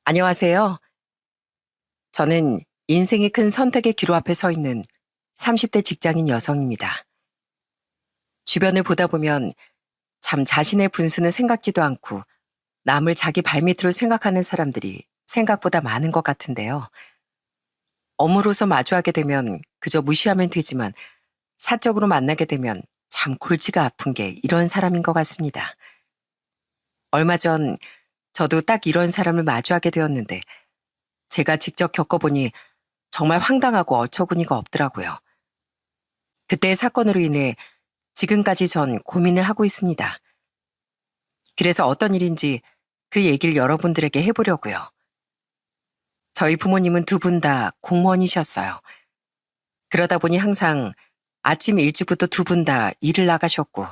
안녕하세요. 저는 인생의 큰 선택의 기로 앞에 서 있는 30대 직장인 여성입니다. 주변을 보다 보면 참 자신의 분수는 생각지도 않고 남을 자기 발밑으로 생각하는 사람들이 생각보다 많은 것 같은데요. 업무로서 마주하게 되면 그저 무시하면 되지만 사적으로 만나게 되면 참 골치가 아픈 게 이런 사람인 것 같습니다. 얼마 전 저도 딱 이런 사람을 마주하게 되었는데 제가 직접 겪어보니 정말 황당하고 어처구니가 없더라고요. 그때의 사건으로 인해 지금까지 전 고민을 하고 있습니다. 그래서 어떤 일인지 그 얘기를 여러분들에게 해보려고요. 저희 부모님은 두 분 다 공무원이셨어요. 그러다 보니 항상 아침 일찍부터 두 분 다 일을 나가셨고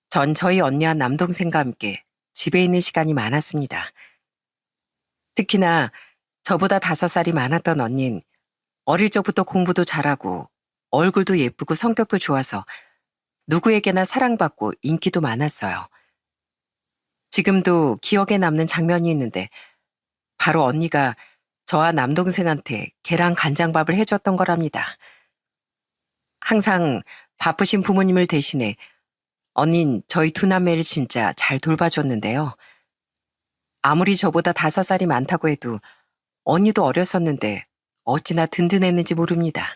전 저희 언니와 남동생과 함께 집에 있는 시간이 많았습니다. 특히나 저보다 5살이 많았던 언닌 어릴 적부터 공부도 잘하고 얼굴도 예쁘고 성격도 좋아서 누구에게나 사랑받고 인기도 많았어요. 지금도 기억에 남는 장면이 있는데 바로 언니가 저와 남동생한테 계란 간장밥을 해줬던 거랍니다. 항상 바쁘신 부모님을 대신해 언닌 저희 두 남매를 진짜 잘 돌봐줬는데요. 아무리 저보다 5살이 많다고 해도 언니도 어렸었는데 어찌나 든든했는지 모릅니다.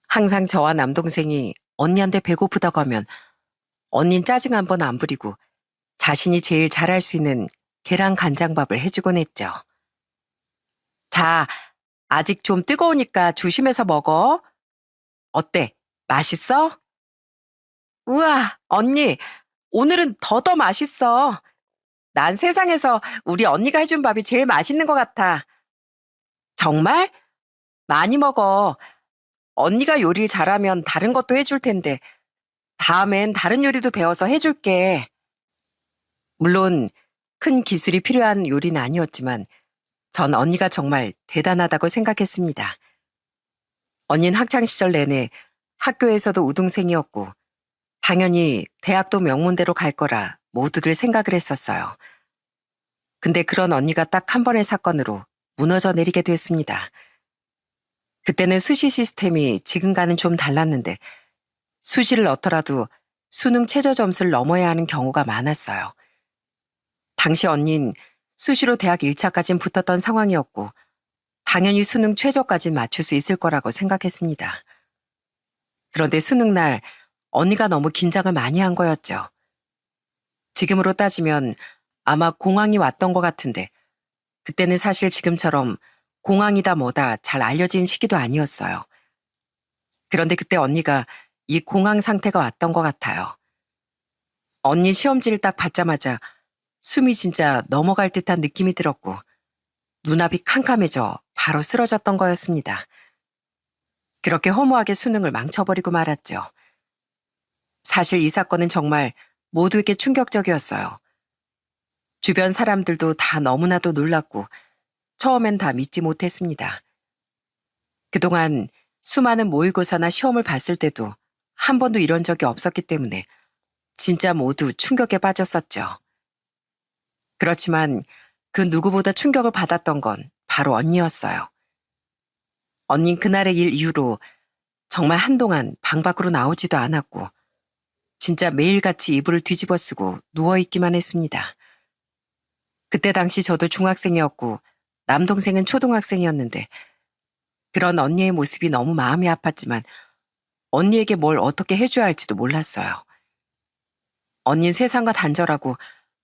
항상 저와 남동생이 언니한테 배고프다고 하면 언닌 짜증 한 번 안 부리고 자신이 제일 잘할 수 있는 계란 간장밥을 해주곤 했죠. 자, 아직 좀 뜨거우니까 조심해서 먹어. 어때? 맛있어? 우와, 언니, 오늘은 더 맛있어. 난 세상에서 우리 언니가 해준 밥이 제일 맛있는 것 같아. 정말? 많이 먹어. 언니가 요리를 잘하면 다른 것도 해줄 텐데, 다음엔 다른 요리도 배워서 해줄게. 물론, 큰 기술이 필요한 요리는 아니었지만, 전 언니가 정말 대단하다고 생각했습니다. 언니는 학창시절 내내 학교에서도 우등생이었고, 당연히 대학도 명문대로 갈 거라 모두들 생각을 했었어요. 근데 그런 언니가 딱 한 번의 사건으로 무너져 내리게 됐습니다. 그때는 수시 시스템이 지금과는 좀 달랐는데 수시를 넣더라도 수능 최저 점수를 넘어야 하는 경우가 많았어요. 당시 언닌 수시로 대학 1차까진 붙었던 상황이었고 당연히 수능 최저까진 맞출 수 있을 거라고 생각했습니다. 그런데 수능 날 언니가 너무 긴장을 많이 한 거였죠. 지금으로 따지면 아마 공황이 왔던 것 같은데 그때는 사실 지금처럼 공황이다 뭐다 잘 알려진 시기도 아니었어요. 그런데 그때 언니가 이 공황 상태가 왔던 것 같아요. 언니 시험지를 딱 받자마자 숨이 진짜 넘어갈 듯한 느낌이 들었고 눈앞이 캄캄해져 바로 쓰러졌던 거였습니다. 그렇게 허무하게 수능을 망쳐버리고 말았죠. 사실 이 사건은 정말 모두에게 충격적이었어요. 주변 사람들도 다 너무나도 놀랐고 처음엔 다 믿지 못했습니다. 그동안 수많은 모의고사나 시험을 봤을 때도 한 번도 이런 적이 없었기 때문에 진짜 모두 충격에 빠졌었죠. 그렇지만 그 누구보다 충격을 받았던 건 바로 언니였어요. 언닌 그날의 일 이후로 정말 한동안 방 밖으로 나오지도 않았고 진짜 매일같이 이불을 뒤집어 쓰고 누워있기만 했습니다. 그때 당시 저도 중학생이었고 남동생은 초등학생이었는데 그런 언니의 모습이 너무 마음이 아팠지만 언니에게 뭘 어떻게 해줘야 할지도 몰랐어요. 언닌 세상과 단절하고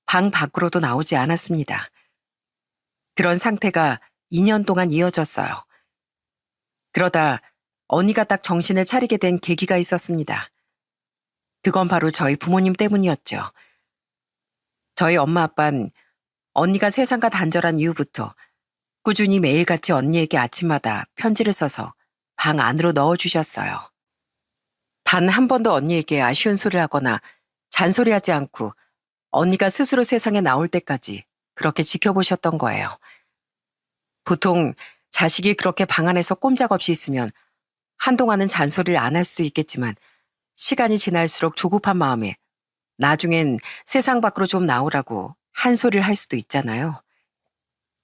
방 밖으로도 나오지 않았습니다. 그런 상태가 2년 동안 이어졌어요. 그러다 언니가 딱 정신을 차리게 된 계기가 있었습니다. 그건 바로 저희 부모님 때문이었죠. 저희 엄마 아빠는 언니가 세상과 단절한 이후부터 꾸준히 매일같이 언니에게 아침마다 편지를 써서 방 안으로 넣어주셨어요. 단 한 번도 언니에게 아쉬운 소리를 하거나 잔소리하지 않고 언니가 스스로 세상에 나올 때까지 그렇게 지켜보셨던 거예요. 보통 자식이 그렇게 방 안에서 꼼짝없이 있으면 한동안은 잔소리를 안 할 수도 있겠지만 시간이 지날수록 조급한 마음에 나중엔 세상 밖으로 좀 나오라고 한 소리를 할 수도 있잖아요.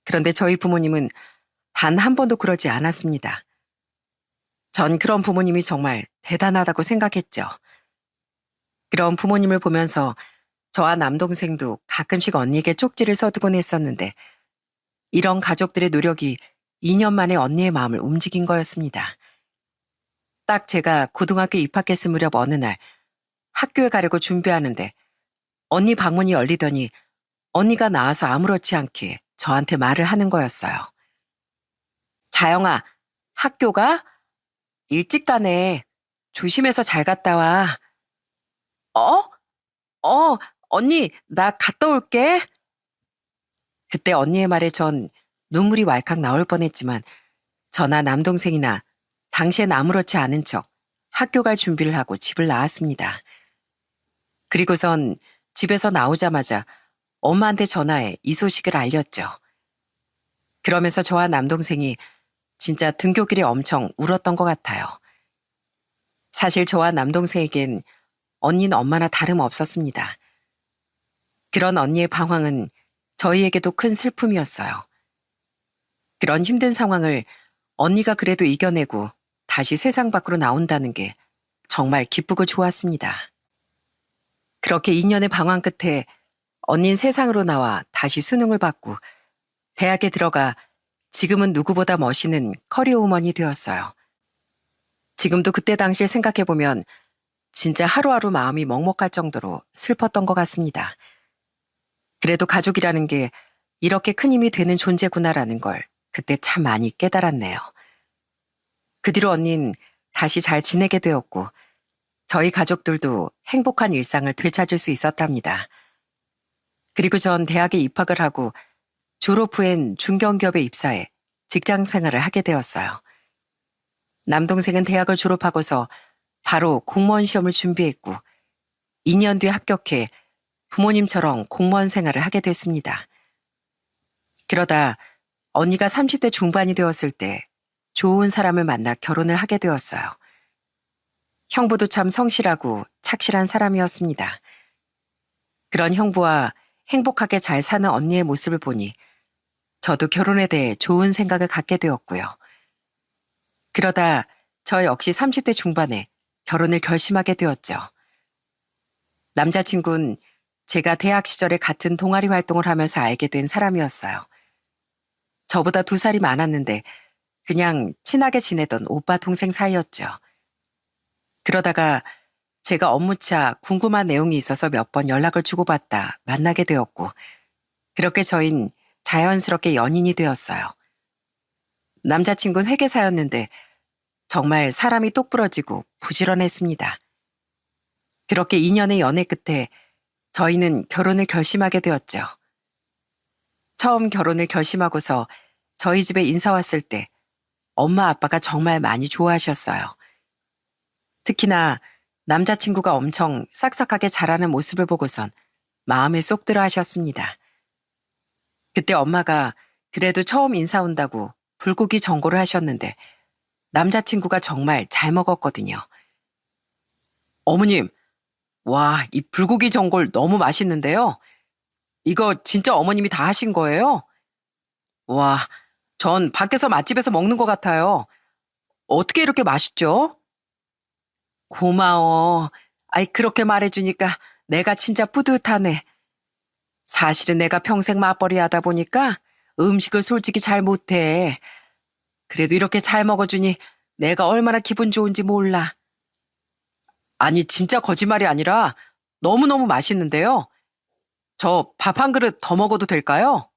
그런데 저희 부모님은 단 한 번도 그러지 않았습니다. 전 그런 부모님이 정말 대단하다고 생각했죠. 그런 부모님을 보면서 저와 남동생도 가끔씩 언니에게 쪽지를 써두곤 했었는데 이런 가족들의 노력이 2년 만에 언니의 마음을 움직인 거였습니다. 딱 제가 고등학교 입학했을 무렵 어느 날 학교에 가려고 준비하는데 언니 방문이 열리더니 언니가 나와서 아무렇지 않게 저한테 말을 하는 거였어요. 자영아, 학교가 일찍 가네. 조심해서 잘 갔다 와. 어? 언니, 나 갔다 올게. 그때 언니의 말에 전 눈물이 왈칵 나올 뻔했지만 저나 남동생이나 당시엔 아무렇지 않은 척 학교 갈 준비를 하고 집을 나왔습니다. 그리고선 집에서 나오자마자 엄마한테 전화해 이 소식을 알렸죠. 그러면서 저와 남동생이 진짜 등교길에 엄청 울었던 것 같아요. 사실 저와 남동생에겐 언니는 엄마나 다름없었습니다. 그런 언니의 방황은 저희에게도 큰 슬픔이었어요. 그런 힘든 상황을 언니가 그래도 이겨내고 다시 세상 밖으로 나온다는 게 정말 기쁘고 좋았습니다. 그렇게 2년의 방황 끝에 언니는 세상으로 나와 다시 수능을 받고 대학에 들어가 지금은 누구보다 멋있는 커리어 우먼이 되었어요. 지금도 그때 당시를 생각해보면 진짜 하루하루 마음이 먹먹할 정도로 슬펐던 것 같습니다. 그래도 가족이라는 게 이렇게 큰 힘이 되는 존재구나라는 걸 그때 참 많이 깨달았네요. 그 뒤로 언니는 다시 잘 지내게 되었고 저희 가족들도 행복한 일상을 되찾을 수 있었답니다. 그리고 전 대학에 입학을 하고 졸업 후엔 중견기업에 입사해 직장 생활을 하게 되었어요. 남동생은 대학을 졸업하고서 바로 공무원 시험을 준비했고 2년 뒤에 합격해 부모님처럼 공무원 생활을 하게 됐습니다. 그러다 언니가 30대 중반이 되었을 때 좋은 사람을 만나 결혼을 하게 되었어요. 형부도 참 성실하고 착실한 사람이었습니다. 그런 형부와 행복하게 잘 사는 언니의 모습을 보니 저도 결혼에 대해 좋은 생각을 갖게 되었고요. 그러다 저 역시 30대 중반에 결혼을 결심하게 되었죠. 남자친구는 제가 대학 시절에 같은 동아리 활동을 하면서 알게 된 사람이었어요. 저보다 2살이 많았는데 그냥 친하게 지내던 오빠 동생 사이였죠. 그러다가 제가 업무차 궁금한 내용이 있어서 몇 번 연락을 주고받다 만나게 되었고 그렇게 저흰 자연스럽게 연인이 되었어요. 남자친구는 회계사였는데 정말 사람이 똑부러지고 부지런했습니다. 그렇게 2년의 연애 끝에 저희는 결혼을 결심하게 되었죠. 처음 결혼을 결심하고서 저희 집에 인사 왔을 때 엄마 아빠가 정말 많이 좋아하셨어요. 특히나 남자친구가 엄청 싹싹하게 자라는 모습을 보고선 마음에 쏙 들어 하셨습니다. 그때 엄마가 그래도 처음 인사 온다고 불고기 전골을 하셨는데 남자친구가 정말 잘 먹었거든요. 어머님, 와, 이 불고기 전골 너무 맛있는데요. 이거 진짜 어머님이 다 하신 거예요? 와, 전 밖에서 맛집에서 먹는 것 같아요. 어떻게 이렇게 맛있죠? 고마워. 아이, 그렇게 말해주니까 내가 진짜 뿌듯하네. 사실은 내가 평생 맞벌이 하다 보니까 음식을 솔직히 잘 못해. 그래도 이렇게 잘 먹어주니 내가 얼마나 기분 좋은지 몰라. 아니, 진짜 거짓말이 아니라 너무너무 맛있는데요. 저 밥 한 그릇 더 먹어도 될까요?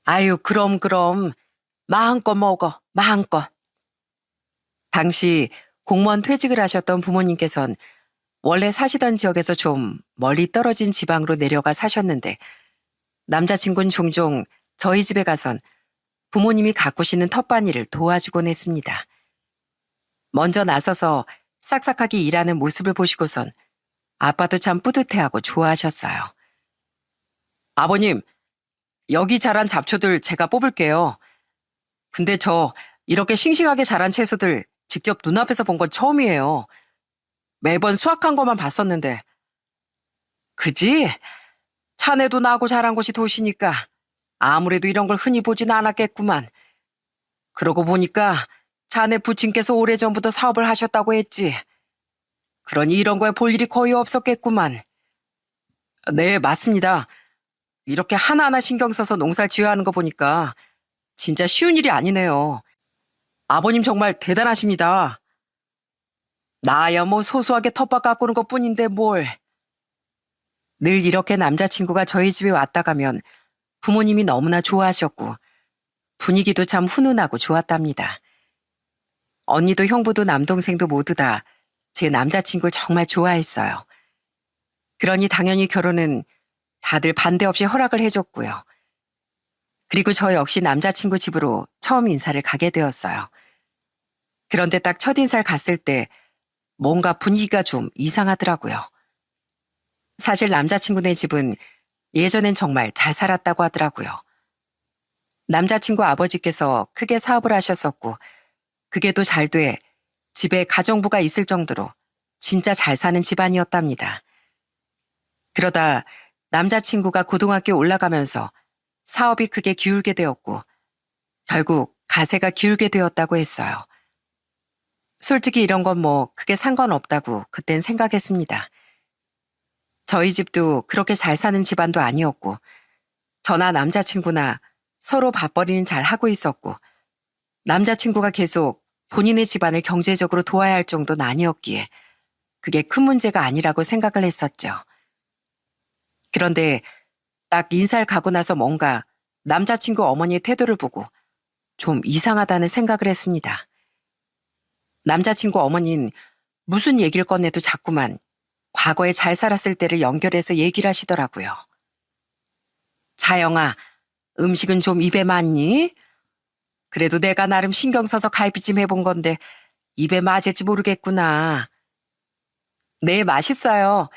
아유, 그럼. 마음껏 먹어, 마음껏. 당시 공무원 퇴직을 하셨던 부모님께선 원래 사시던 지역에서 좀 멀리 떨어진 지방으로 내려가 사셨는데 남자친구는 종종 저희 집에 가선 부모님이 가꾸시는 텃밭일을 도와주곤 했습니다. 먼저 나서서 싹싹하게 일하는 모습을 보시고선 아빠도 참 뿌듯해하고 좋아하셨어요. 아버님, 여기 자란 잡초들 제가 뽑을게요. 근데 저 이렇게 싱싱하게 자란 채소들 직접 눈앞에서 본 건 처음이에요. 매번 수확한 것만 봤었는데. 그지? 자네도 나고 자란 곳이 도시니까 아무래도 이런 걸 흔히 보진 않았겠구만. 그러고 보니까 자네 부친께서 오래전부터 사업을 하셨다고 했지. 그러니 이런 거에 볼 일이 거의 없었겠구만. 네, 맞습니다. 이렇게 하나하나 신경 써서 농사를 지어야 하는 거 보니까 진짜 쉬운 일이 아니네요. 아버님 정말 대단하십니다. 나야 뭐 소소하게 텃밭 가꾸는 것 뿐인데 뭘. 늘 이렇게 남자친구가 저희 집에 왔다 가면 부모님이 너무나 좋아하셨고 분위기도 참 훈훈하고 좋았답니다. 언니도 형부도 남동생도 모두 다 제 남자친구를 정말 좋아했어요. 그러니 당연히 결혼은 다들 반대 없이 허락을 해줬고요. 그리고 저 역시 남자친구 집으로 처음 인사를 가게 되었어요. 그런데 딱 첫인사를 갔을 때 뭔가 분위기가 좀 이상하더라고요. 사실 남자친구네 집은 예전엔 정말 잘 살았다고 하더라고요. 남자친구 아버지께서 크게 사업을 하셨었고 그게 또 잘 돼 집에 가정부가 있을 정도로 진짜 잘 사는 집안이었답니다. 그러다 남자친구가 고등학교 올라가면서 사업이 크게 기울게 되었고 결국 가세가 기울게 되었다고 했어요. 솔직히 이런 건 뭐 크게 상관없다고 그땐 생각했습니다. 저희 집도 그렇게 잘 사는 집안도 아니었고 저나 남자친구나 서로 밥벌이는 잘 하고 있었고 남자친구가 계속 본인의 집안을 경제적으로 도와야 할 정도는 아니었기에 그게 큰 문제가 아니라고 생각을 했었죠. 그런데 딱 인사를 가고 나서 뭔가 남자친구 어머니의 태도를 보고 좀 이상하다는 생각을 했습니다. 남자친구 어머니는 무슨 얘기를 꺼내도 자꾸만 과거에 잘 살았을 때를 연결해서 얘기를 하시더라고요. 자영아, 음식은 좀 입에 맞니? 그래도 내가 나름 신경 써서 갈비 찜 해본 건데 입에 맞을지 모르겠구나. 네, 맛있어요.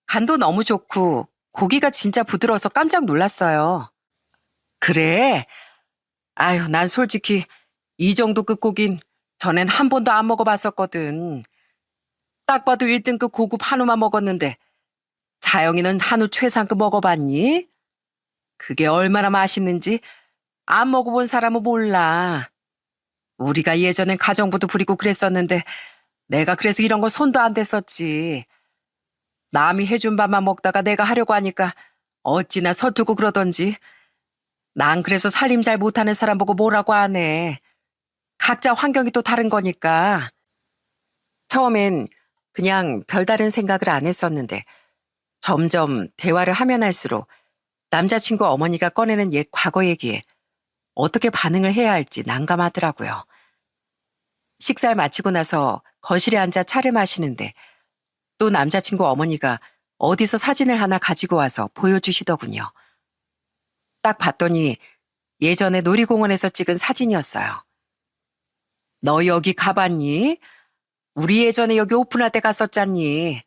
간도 너무 좋고 고기가 진짜 부드러워서 깜짝 놀랐어요. 그래? 아유, 난 솔직히 이 정도 끝고긴 전엔 한 번도 안 먹어봤었거든. 딱 봐도 1등급 고급 한우만 먹었는데 자영이는 한우 최상급 먹어봤니? 그게 얼마나 맛있는지 안 먹어본 사람은 몰라. 우리가 예전엔 가정부도 부리고 그랬었는데 내가 그래서 이런 거 손도 안 댔었지. 남이 해준 밥만 먹다가 내가 하려고 하니까 어찌나 서툴고 그러던지. 난 그래서 살림 잘 못하는 사람 보고 뭐라고 하네. 각자 환경이 또 다른 거니까. 처음엔 그냥 별다른 생각을 안 했었는데 점점 대화를 하면 할수록 남자친구 어머니가 꺼내는 옛 과거 얘기에 어떻게 반응을 해야 할지 난감하더라고요. 식사를 마치고 나서 거실에 앉아 차를 마시는데 또 남자친구 어머니가 어디서 사진을 하나 가지고 와서 보여주시더군요. 딱 봤더니 예전에 놀이공원에서 찍은 사진이었어요. 너 여기 가봤니? 우리 예전에 여기 오픈할 때 갔었잖니.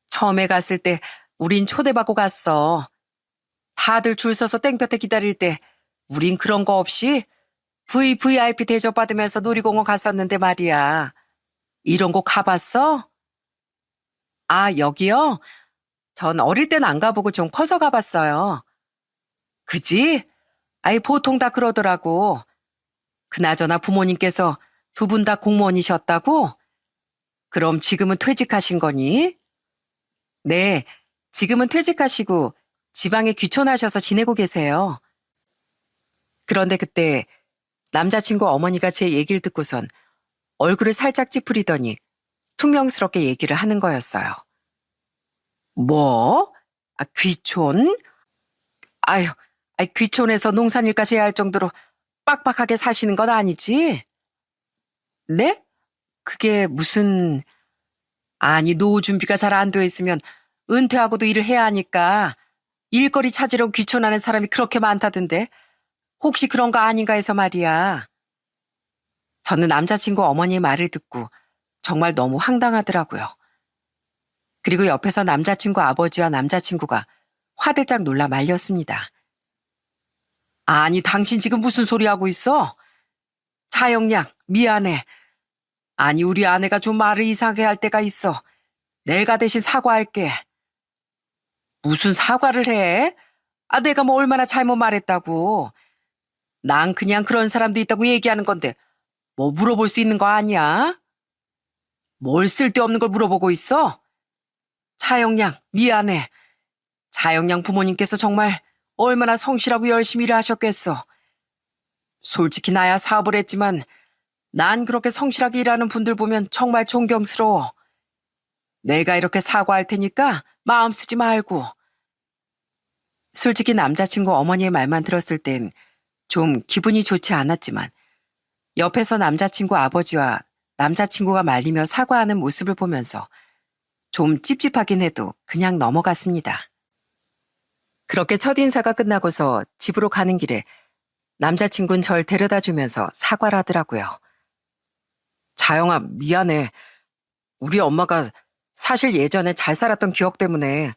처음에 갔을 때 우린 초대받고 갔어. 다들 줄 서서 땡볕에 기다릴 때 우린 그런 거 없이 VVIP 대접받으면서 놀이공원 갔었는데 말이야. 이런 곳 가봤어? 아, 여기요? 전 어릴 땐 안 가보고 좀 커서 가봤어요. 그지? 아이, 보통 다 그러더라고. 그나저나 부모님께서 두 분 다 공무원이셨다고? 그럼 지금은 퇴직하신 거니? 네, 지금은 퇴직하시고 지방에 귀촌하셔서 지내고 계세요. 그런데 그때 남자친구 어머니가 제 얘기를 듣고선 얼굴을 살짝 찌푸리더니 퉁명스럽게 얘기를 하는 거였어요. 뭐? 아, 귀촌? 아유, 귀촌에서 농산일까지 해야 할 정도로 빡빡하게 사시는 건 아니지? 네? 그게 무슨... 아니, 노후 준비가 잘 안 되어 있으면 은퇴하고도 일을 해야 하니까 일거리 찾으러 귀촌하는 사람이 그렇게 많다던데 혹시 그런 거 아닌가 해서 말이야. 저는 남자친구 어머니의 말을 듣고 정말 너무 황당하더라고요. 그리고 옆에서 남자친구 아버지와 남자친구가 화들짝 놀라 말렸습니다. 아니, 당신 지금 무슨 소리 하고 있어? 차영양, 미안해. 아니, 우리 아내가 좀 말을 이상하게 할 때가 있어. 내가 대신 사과할게. 무슨 사과를 해? 내가 뭐 얼마나 잘못 말했다고. 난 그냥 그런 사람도 있다고 얘기하는 건데 뭐 물어볼 수 있는 거 아니야? 뭘 쓸데없는 걸 물어보고 있어? 차영양, 미안해. 차영양 부모님께서 정말 얼마나 성실하고 열심히 일하셨겠어. 솔직히 나야 사업을 했지만 난 그렇게 성실하게 일하는 분들 보면 정말 존경스러워. 내가 이렇게 사과할 테니까 마음 쓰지 말고. 솔직히 남자친구 어머니의 말만 들었을 땐 좀 기분이 좋지 않았지만 옆에서 남자친구 아버지와 남자친구가 말리며 사과하는 모습을 보면서 좀 찝찝하긴 해도 그냥 넘어갔습니다. 그렇게 첫인사가 끝나고서 집으로 가는 길에 남자친구는 절 데려다 주면서 사과를 하더라고요. 자영아, 미안해. 우리 엄마가 사실 예전에 잘 살았던 기억 때문에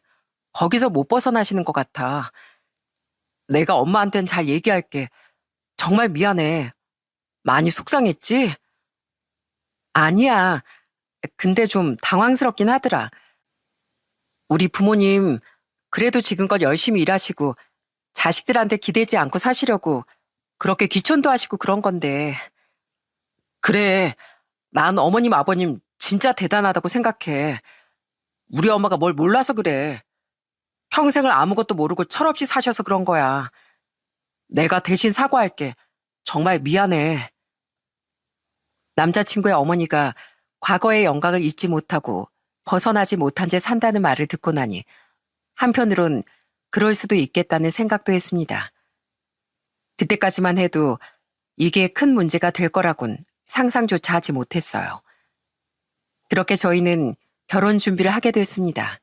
거기서 못 벗어나시는 것 같아. 내가 엄마한텐 잘 얘기할게. 정말 미안해. 많이 속상했지? 아니야. 근데 좀 당황스럽긴 하더라. 우리 부모님 그래도 지금껏 열심히 일하시고 자식들한테 기대지 않고 사시려고 그렇게 귀촌도 하시고 그런 건데. 그래. 난 어머님 아버님 진짜 대단하다고 생각해. 우리 엄마가 뭘 몰라서 그래. 평생을 아무것도 모르고 철없이 사셔서 그런 거야. 내가 대신 사과할게. 정말 미안해. 남자친구의 어머니가 과거의 영광을 잊지 못하고 벗어나지 못한 채 산다는 말을 듣고 나니 한편으론 그럴 수도 있겠다는 생각도 했습니다. 그때까지만 해도 이게 큰 문제가 될 거라곤 상상조차 하지 못했어요. 그렇게 저희는 결혼 준비를 하게 됐습니다.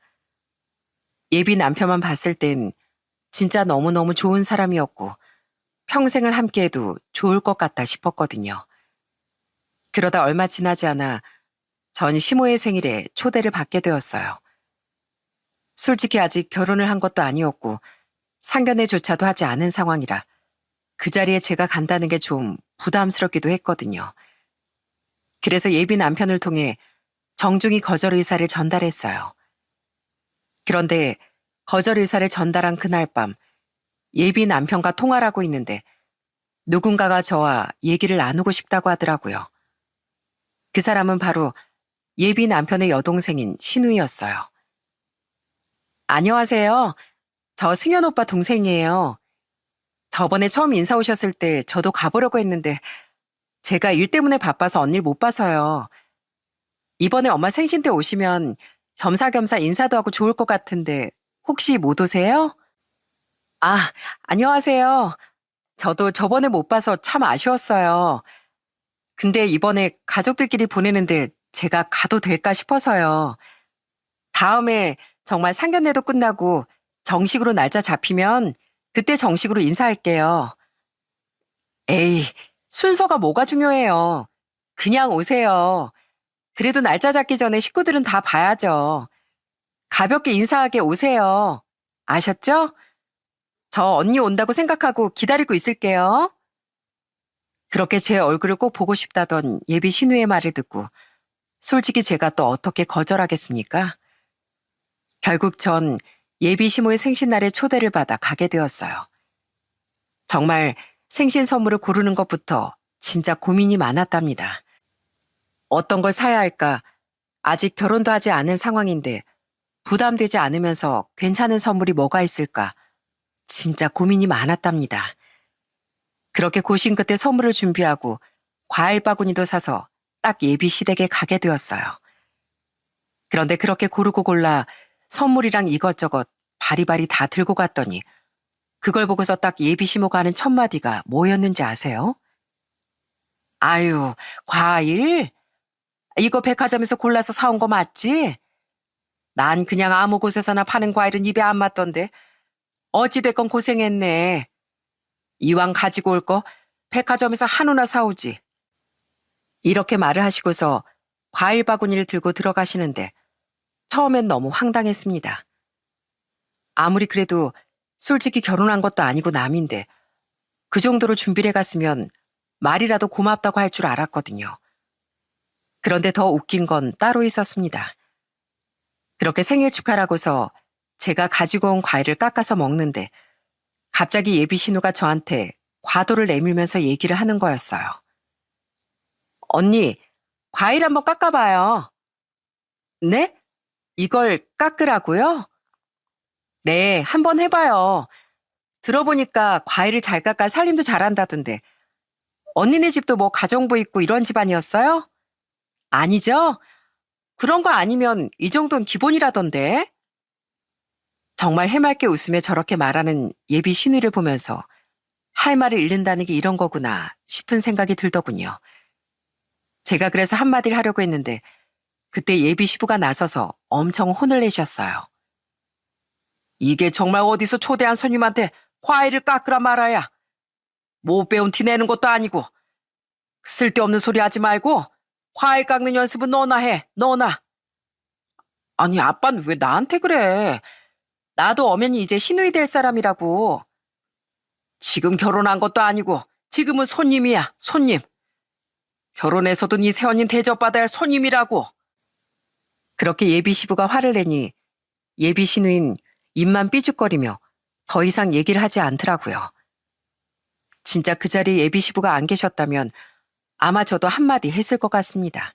예비 남편만 봤을 땐 진짜 너무너무 좋은 사람이었고 평생을 함께해도 좋을 것 같다 싶었거든요. 그러다 얼마 지나지 않아 전 시모의 생일에 초대를 받게 되었어요. 솔직히 아직 결혼을 한 것도 아니었고 상견례조차도 하지 않은 상황이라 그 자리에 제가 간다는 게 좀 부담스럽기도 했거든요. 그래서 예비 남편을 통해 정중히 거절 의사를 전달했어요. 그런데 거절 의사를 전달한 그날 밤 예비 남편과 통화를 하고 있는데 누군가가 저와 얘기를 나누고 싶다고 하더라고요. 그 사람은 바로 예비 남편의 여동생인 신우이였어요. 안녕하세요. 저 승현 오빠 동생이에요. 저번에 처음 인사 오셨을 때 저도 가보려고 했는데 제가 일 때문에 바빠서 언니를 못 봐서요. 이번에 엄마 생신 때 오시면 겸사겸사 인사도 하고 좋을 것 같은데 혹시 못 오세요? 아, 안녕하세요. 저도 저번에 못 봐서 참 아쉬웠어요. 근데 이번에 가족들끼리 보내는데 제가 가도 될까 싶어서요. 다음에 정말 상견례도 끝나고 정식으로 날짜 잡히면 그때 정식으로 인사할게요. 에이, 순서가 뭐가 중요해요. 그냥 오세요. 그래도 날짜 잡기 전에 식구들은 다 봐야죠. 가볍게 인사하게 오세요. 아셨죠? 저 언니 온다고 생각하고 기다리고 있을게요. 그렇게 제 얼굴을 꼭 보고 싶다던 예비 신우의 말을 듣고 솔직히 제가 또 어떻게 거절하겠습니까? 결국 전 예비 시모의 생신날에 초대를 받아 가게 되었어요. 정말 생신 선물을 고르는 것부터 진짜 고민이 많았답니다. 어떤 걸 사야 할까? 아직 결혼도 하지 않은 상황인데 부담되지 않으면서 괜찮은 선물이 뭐가 있을까? 진짜 고민이 많았답니다. 그렇게 고심 끝에 선물을 준비하고 과일 바구니도 사서 딱 예비 시댁에 가게 되었어요. 그런데 그렇게 고르고 골라 선물이랑 이것저것 바리바리 다 들고 갔더니 그걸 보고서 딱 예비 시모가 하는 첫 마디가 뭐였는지 아세요? 아유, 과일? 이거 백화점에서 골라서 사온 거 맞지? 난 그냥 아무 곳에서나 파는 과일은 입에 안 맞던데 어찌됐건 고생했네. 이왕 가지고 올 거 백화점에서 한우나 사오지. 이렇게 말을 하시고서 과일 바구니를 들고 들어가시는데 처음엔 너무 황당했습니다. 아무리 그래도 솔직히 결혼한 것도 아니고 남인데 그 정도로 준비를 해갔으면 말이라도 고맙다고 할 줄 알았거든요. 그런데 더 웃긴 건 따로 있었습니다. 그렇게 생일 축하라고서 제가 가지고 온 과일을 깎아서 먹는데 갑자기 예비 신우가 저한테 과도를 내밀면서 얘기를 하는 거였어요. 언니, 과일 한번 깎아봐요. 네? 이걸 깎으라고요? 네, 한번 해봐요. 들어보니까 과일을 잘 깎아 살림도 잘한다던데. 언니네 집도 뭐 가정부 있고 이런 집안이었어요? 아니죠? 그런 거 아니면 이 정도는 기본이라던데. 정말 해맑게 웃으며 저렇게 말하는 예비 신우를 보면서 할 말을 잃는다는 게 이런 거구나 싶은 생각이 들더군요. 제가 그래서 한마디를 하려고 했는데 그때 예비 시부가 나서서 엄청 혼을 내셨어요. 이게 정말 어디서 초대한 손님한테 과일을 깎으라 말아야. 못 배운 티 내는 것도 아니고. 쓸데없는 소리 하지 말고 과일 깎는 연습은 너나 해, 너나. 아니, 아빠는 왜 나한테 그래? 나도 엄연히 이제 시누이 될 사람이라고. 지금 결혼한 것도 아니고 지금은 손님이야, 손님. 결혼해서도 네 새언니 대접받아야 할 손님이라고. 그렇게 예비 시부가 화를 내니 예비 시누인 입만 삐죽거리며 더 이상 얘기를 하지 않더라고요. 진짜 그 자리에 예비 시부가 안 계셨다면 아마 저도 한마디 했을 것 같습니다.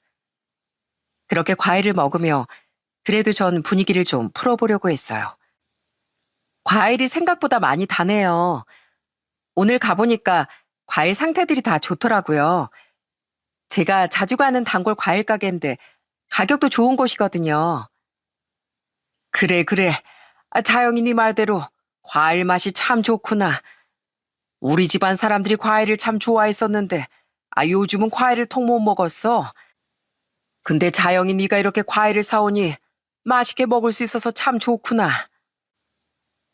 그렇게 과일을 먹으며 그래도 전 분위기를 좀 풀어보려고 했어요. 과일이 생각보다 많이 다네요. 오늘 가보니까 과일 상태들이 다 좋더라고요. 제가 자주 가는 단골 과일 가게인데 가격도 좋은 곳이거든요. 그래, 그래. 자영이 네 말대로 과일 맛이 참 좋구나. 우리 집안 사람들이 과일을 참 좋아했었는데 요즘은 과일을 통 못 먹었어. 근데 자영이 네가 이렇게 과일을 사오니 맛있게 먹을 수 있어서 참 좋구나.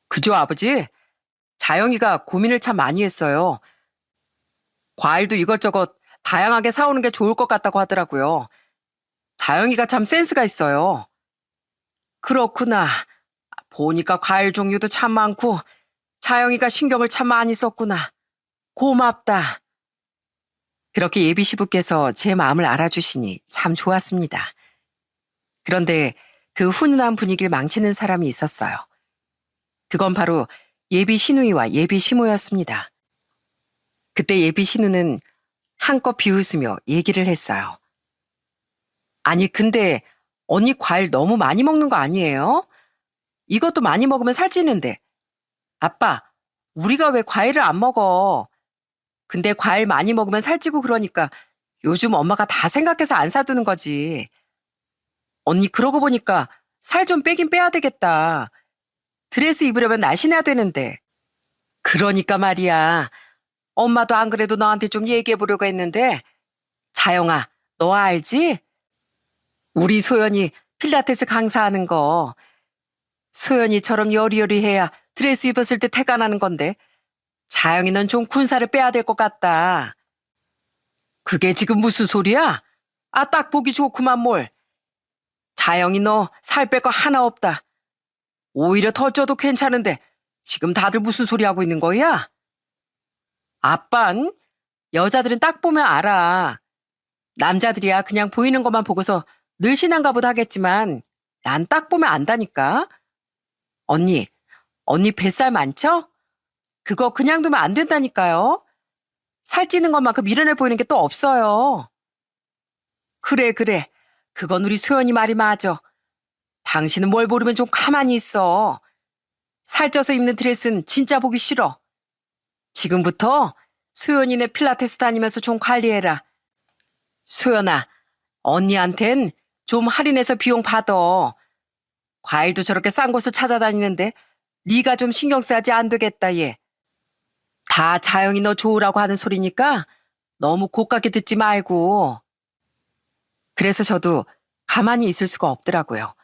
그죠, 아버지? 자영이가 고민을 참 많이 했어요. 과일도 이것저것 다양하게 사오는 게 좋을 것 같다고 하더라고요. 자영이가 참 센스가 있어요. 그렇구나. 보니까 과일 종류도 참 많고 자영이가 신경을 참 많이 썼구나. 고맙다. 그렇게 예비 시부께서 제 마음을 알아주시니 참 좋았습니다. 그런데 그 훈훈한 분위기를 망치는 사람이 있었어요. 그건 바로 예비 시누이와 예비 시모였습니다. 그때 예비 시누는 한껏 비웃으며 얘기를 했어요. 아니, 근데 언니 과일 너무 많이 먹는 거 아니에요? 이것도 많이 먹으면 살찌는데. 아빠, 우리가 왜 과일을 안 먹어? 근데 과일 많이 먹으면 살찌고 그러니까 요즘 엄마가 다 생각해서 안 사두는 거지. 언니 그러고 보니까 살 좀 빼긴 빼야 되겠다. 드레스 입으려면 날씬해야 되는데. 그러니까 말이야. 엄마도 안 그래도 너한테 좀 얘기해 보려고 했는데. 자영아, 너 알지? 우리 소연이 필라테스 강사하는 거. 소연이처럼 여리여리해야 드레스 입었을 때 태가 나는 건데. 자영이 넌 좀 군살을 빼야 될 것 같다. 그게 지금 무슨 소리야? 딱 보기 좋구만 뭘. 자영이 너 살 뺄 거 하나 없다. 오히려 더 쪄도 괜찮은데 지금 다들 무슨 소리 하고 있는 거야? 아빤 여자들은 딱 보면 알아. 남자들이야 그냥 보이는 것만 보고서 늘씬한가 보다 하겠지만 난 딱 보면 안다니까. 언니, 언니 뱃살 많죠? 그거 그냥 두면 안 된다니까요. 살찌는 것만큼 미련해 보이는 게 또 없어요. 그래, 그래. 그건 우리 소연이 말이 맞아. 당신은 뭘 모르면 좀 가만히 있어. 살쪄서 입는 드레스는 진짜 보기 싫어. 지금부터 소연이네 필라테스 다니면서 좀 관리해라. 소연아, 언니한텐 좀 할인해서 비용 받아. 과일도 저렇게 싼 곳을 찾아다니는데 네가 좀 신경 써야지 안 되겠다 얘. 다 자영이 너 좋으라고 하는 소리니까 너무 고깝게 듣지 말고. 그래서 저도 가만히 있을 수가 없더라고요.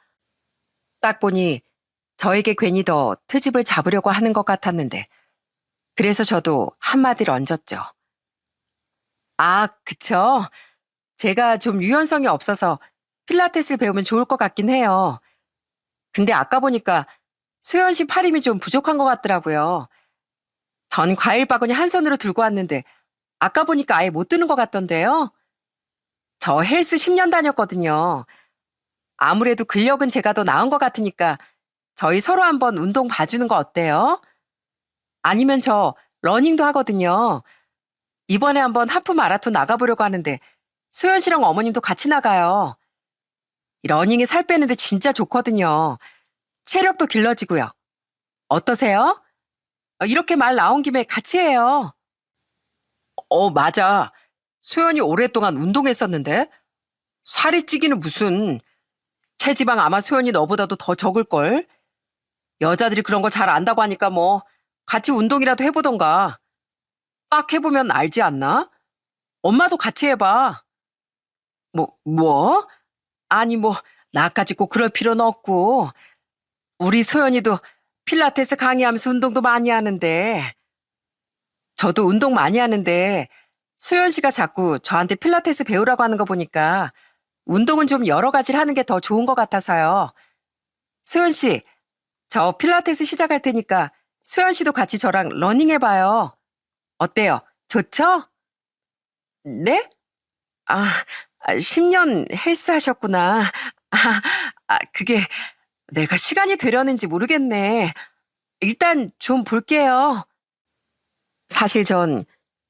딱 보니 저에게 괜히 더 트집을 잡으려고 하는 것 같았는데 그래서 저도 한마디를 얹었죠. 그쵸. 제가 좀 유연성이 없어서 필라테스를 배우면 좋을 것 같긴 해요. 근데 아까 보니까 소연 씨 팔 힘이 좀 부족한 것 같더라고요. 전 과일 바구니 한 손으로 들고 왔는데 아까 보니까 아예 못 드는 것 같던데요. 저 헬스 10년 다녔거든요. 아무래도 근력은 제가 더 나은 것 같으니까 저희 서로 한번 운동 봐주는 거 어때요? 아니면 저 러닝도 하거든요. 이번에 한번 하프 마라톤 나가보려고 하는데 소연 씨랑 어머님도 같이 나가요. 이 러닝이 살 빼는데 진짜 좋거든요. 체력도 길러지고요. 어떠세요? 이렇게 말 나온 김에 같이 해요. 맞아. 소연이 오랫동안 운동했었는데 살이 찌기는 무슨. 체지방 아마 소연이 너보다도 더 적을걸. 여자들이 그런 거 잘 안다고 하니까 뭐 같이 운동이라도 해보던가. 딱 해보면 알지 않나? 엄마도 같이 해봐. 뭐? 아니 뭐 나까지 꼭 그럴 필요는 없고. 우리 소연이도 필라테스 강의하면서 운동도 많이 하는데. 저도 운동 많이 하는데 소연 씨가 자꾸 저한테 필라테스 배우라고 하는 거 보니까 운동은 좀 여러 가지를 하는 게 더 좋은 것 같아서요. 소연 씨, 저 필라테스 시작할 테니까 소연 씨도 같이 저랑 러닝 해봐요. 어때요? 좋죠? 네? 아, 10년 헬스 하셨구나. 그게 내가 시간이 되려는지 모르겠네. 일단 좀 볼게요. 사실 전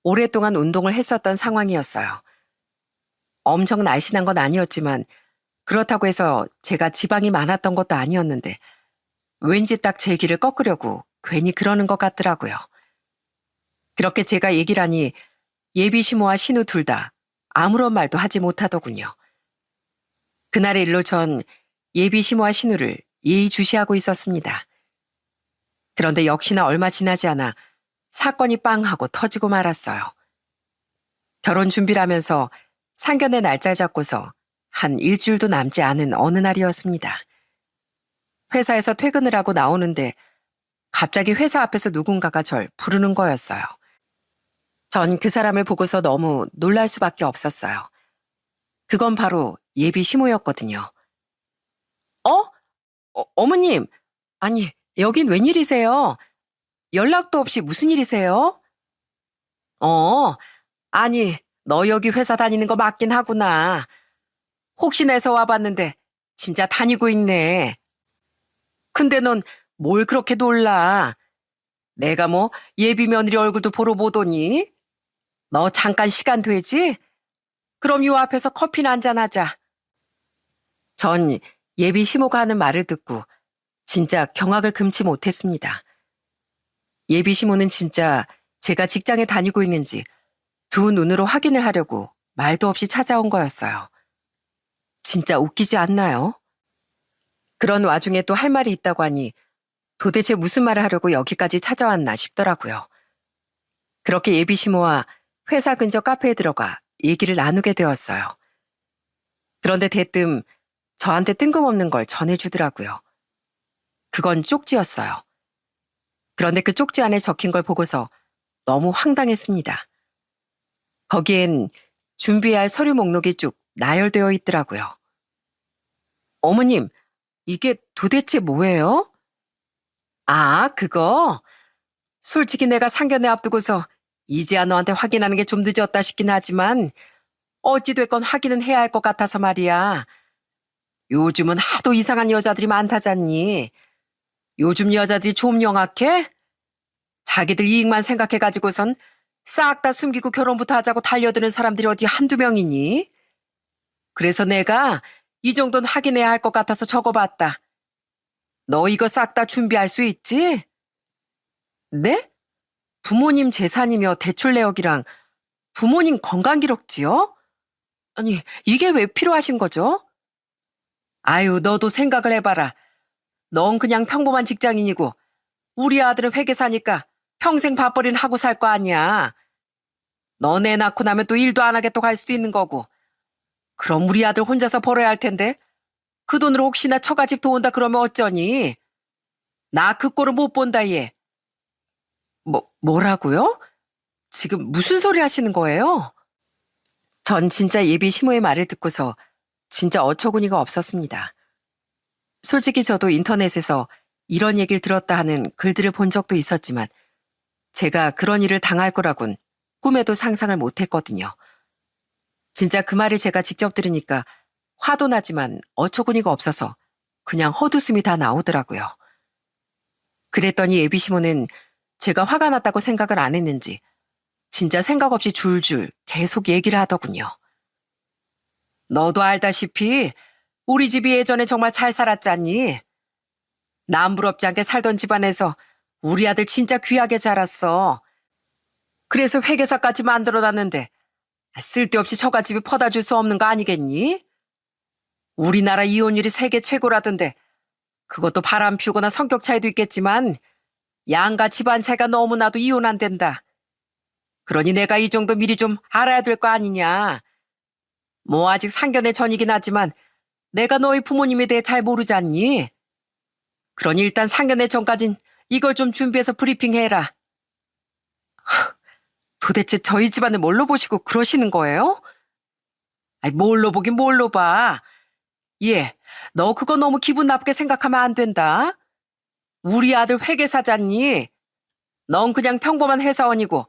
오랫동안 운동을 했었던 상황이었어요. 엄청 날씬한 건 아니었지만 그렇다고 해서 제가 지방이 많았던 것도 아니었는데 왠지 딱 제 길을 꺾으려고 괜히 그러는 것 같더라고요. 그렇게 제가 얘기를 하니 예비 시모와 신우 둘 다 아무런 말도 하지 못하더군요. 그날의 일로 전 예비 시모와 신우를 예의주시하고 있었습니다. 그런데 역시나 얼마 지나지 않아 사건이 빵 하고 터지고 말았어요. 결혼 준비를 하면서 상견례 날짜를 잡고서 한 일주일도 남지 않은 어느 날이었습니다. 회사에서 퇴근을 하고 나오는데 갑자기 회사 앞에서 누군가가 절 부르는 거였어요. 전 그 사람을 보고서 너무 놀랄 수밖에 없었어요. 그건 바로 예비 시모였거든요. 어머님, 아니, 여긴 웬일이세요? 연락도 없이 무슨 일이세요? 어, 아니, 너 여기 회사 다니는 거 맞긴 하구나. 혹시나 해서 와봤는데 진짜 다니고 있네. 근데 넌 뭘 그렇게 놀라? 내가 뭐 예비 며느리 얼굴도 보러 보더니? 너 잠깐 시간 되지? 그럼 요 앞에서 커피나 한잔 하자. 전 예비 시모가 하는 말을 듣고 진짜 경악을 금치 못했습니다. 예비 시모는 진짜 제가 직장에 다니고 있는지 두 눈으로 확인을 하려고 말도 없이 찾아온 거였어요. 진짜 웃기지 않나요? 그런 와중에 또 할 말이 있다고 하니 도대체 무슨 말을 하려고 여기까지 찾아왔나 싶더라고요. 그렇게 예비 시모와 회사 근처 카페에 들어가 얘기를 나누게 되었어요. 그런데 대뜸 저한테 뜬금없는 걸 전해주더라고요. 그건 쪽지였어요. 그런데 그 쪽지 안에 적힌 걸 보고서 너무 황당했습니다. 거기엔 준비해야 할 서류 목록이 쭉 나열되어 있더라고요. 어머님, 이게 도대체 뭐예요? 그거? 솔직히 내가 상견례 앞두고서 이제야 너한테 확인하는 게 좀 늦었다 싶긴 하지만 어찌됐건 확인은 해야 할 것 같아서 말이야. 요즘은 하도 이상한 여자들이 많다잖니. 요즘 여자들이 좀 영악해? 자기들 이익만 생각해가지고선 싹 다 숨기고 결혼부터 하자고 달려드는 사람들이 어디 한두 명이니? 그래서 내가 이 정도는 확인해야 할 것 같아서 적어봤다. 너 이거 싹 다 준비할 수 있지? 네? 부모님 재산이며 대출 내역이랑 부모님 건강기록지요? 아니, 이게 왜 필요하신 거죠? 아유, 너도 생각을 해봐라. 넌 그냥 평범한 직장인이고 우리 아들은 회계사니까 평생 밥벌이는 하고 살 거 아니야. 너네 낳고 나면 또 일도 안 하겠다고 할 수도 있는 거고. 그럼 우리 아들 혼자서 벌어야 할 텐데 그 돈으로 혹시나 처가집 도운다 그러면 어쩌니? 나 그 꼴을 못 본다 얘. 뭐라고요? 지금 무슨 소리 하시는 거예요? 전 진짜 예비 시모의 말을 듣고서 진짜 어처구니가 없었습니다. 솔직히 저도 인터넷에서 이런 얘기를 들었다 하는 글들을 본 적도 있었지만 제가 그런 일을 당할 거라곤 꿈에도 상상을 못 했거든요. 진짜 그 말을 제가 직접 들으니까 화도 나지만 어처구니가 없어서 그냥 헛웃음이 다 나오더라고요. 그랬더니 예비 시모는 제가 화가 났다고 생각을 안 했는지 진짜 생각 없이 줄줄 계속 얘기를 하더군요. 너도 알다시피 우리 집이 예전에 정말 잘 살았잖니. 남부럽지 않게 살던 집안에서 우리 아들 진짜 귀하게 자랐어. 그래서 회계사까지 만들어놨는데 쓸데없이 처갓집이 퍼다 줄 수 없는 거 아니겠니? 우리나라 이혼율이 세계 최고라던데 그것도 바람 피우거나 성격 차이도 있겠지만 양가 집안 차이가 너무나도 이혼 안 된다. 그러니 내가 이 정도 미리 좀 알아야 될 거 아니냐. 뭐 아직 상견례 전이긴 하지만 내가 너희 부모님에 대해 잘 모르잖니. 그러니 일단 상견례 전까진 이걸 좀 준비해서 브리핑해라. 도대체 저희 집안을 뭘로 보시고 그러시는 거예요? 아니, 뭘로 보긴 뭘로 봐. 예, 너 그거 너무 기분 나쁘게 생각하면 안 된다. 우리 아들 회계사잖니. 넌 그냥 평범한 회사원이고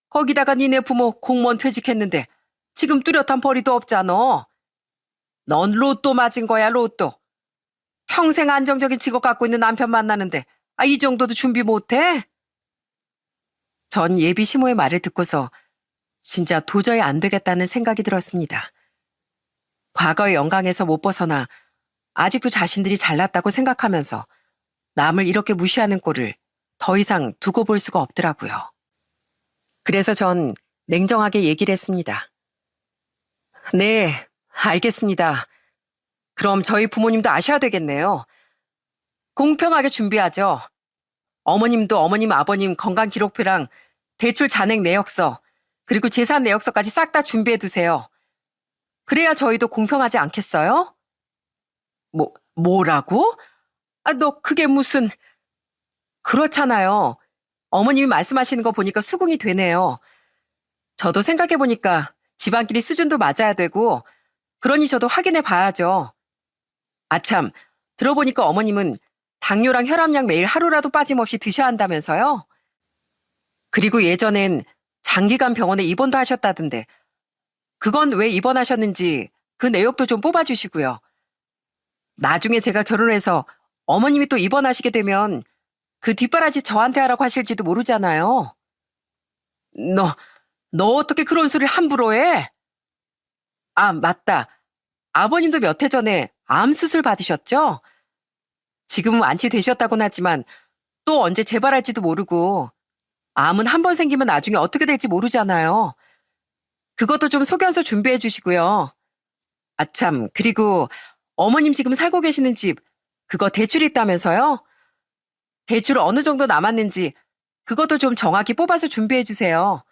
거기다가 니네 부모 공무원 퇴직했는데 지금 뚜렷한 벌이도 없잖아. 넌 로또 맞은 거야, 로또. 평생 안정적인 직업 갖고 있는 남편 만나는데 이 정도도 준비 못해? 전 예비 시모의 말을 듣고서 진짜 도저히 안 되겠다는 생각이 들었습니다. 과거의 영광에서 못 벗어나 아직도 자신들이 잘났다고 생각하면서 남을 이렇게 무시하는 꼴을 더 이상 두고 볼 수가 없더라고요. 그래서 전 냉정하게 얘기를 했습니다. 네, 알겠습니다. 그럼 저희 부모님도 아셔야 되겠네요. 공평하게 준비하죠. 어머님도 어머님 아버님 건강기록표랑 대출 잔액 내역서 그리고 재산 내역서까지 싹 다 준비해 두세요. 그래야 저희도 공평하지 않겠어요? 뭐라고? 너 그게 무슨... 그렇잖아요. 어머님이 말씀하시는 거 보니까 수긍이 되네요. 저도 생각해보니까 집안끼리 수준도 맞아야 되고 그러니 저도 확인해 봐야죠. 아참, 들어보니까 어머님은 당뇨랑 혈압약 매일 하루라도 빠짐없이 드셔야 한다면서요? 그리고 예전엔 장기간 병원에 입원도 하셨다던데 그건 왜 입원하셨는지 그 내역도 좀 뽑아주시고요. 나중에 제가 결혼해서 어머님이 또 입원하시게 되면 그 뒷바라지 저한테 하라고 하실지도 모르잖아요. 너 어떻게 그런 소리 함부로 해? 맞다. 아버님도 몇 해 전에 암 수술 받으셨죠? 지금은 완치되셨다고는 하지만 또 언제 재발할지도 모르고 암은 한 번 생기면 나중에 어떻게 될지 모르잖아요. 그것도 좀 속여서 준비해 주시고요. 아참, 그리고 어머님 지금 살고 계시는 집 그거 대출 있다면서요? 대출 어느 정도 남았는지 그것도 좀 정확히 뽑아서 준비해 주세요.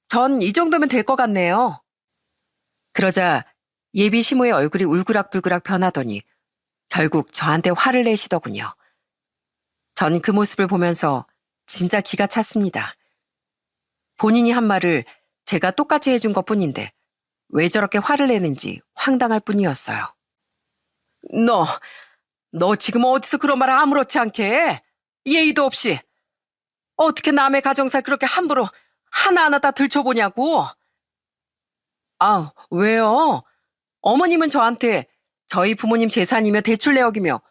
전 이 정도면 될 것 같네요. 그러자 예비 시모의 얼굴이 울그락불그락 변하더니 결국 저한테 화를 내시더군요. 전 그 모습을 보면서 진짜 기가 찼습니다. 본인이 한 말을 제가 똑같이 해준 것뿐인데 왜 저렇게 화를 내는지 황당할 뿐이었어요. 너 지금 어디서 그런 말을 아무렇지 않게 해? 예의도 없이. 어떻게 남의 가정살 그렇게 함부로 하나하나 다 들춰보냐고. 왜요? 어머님은 저한테 저희 부모님 재산이며 대출 내역이며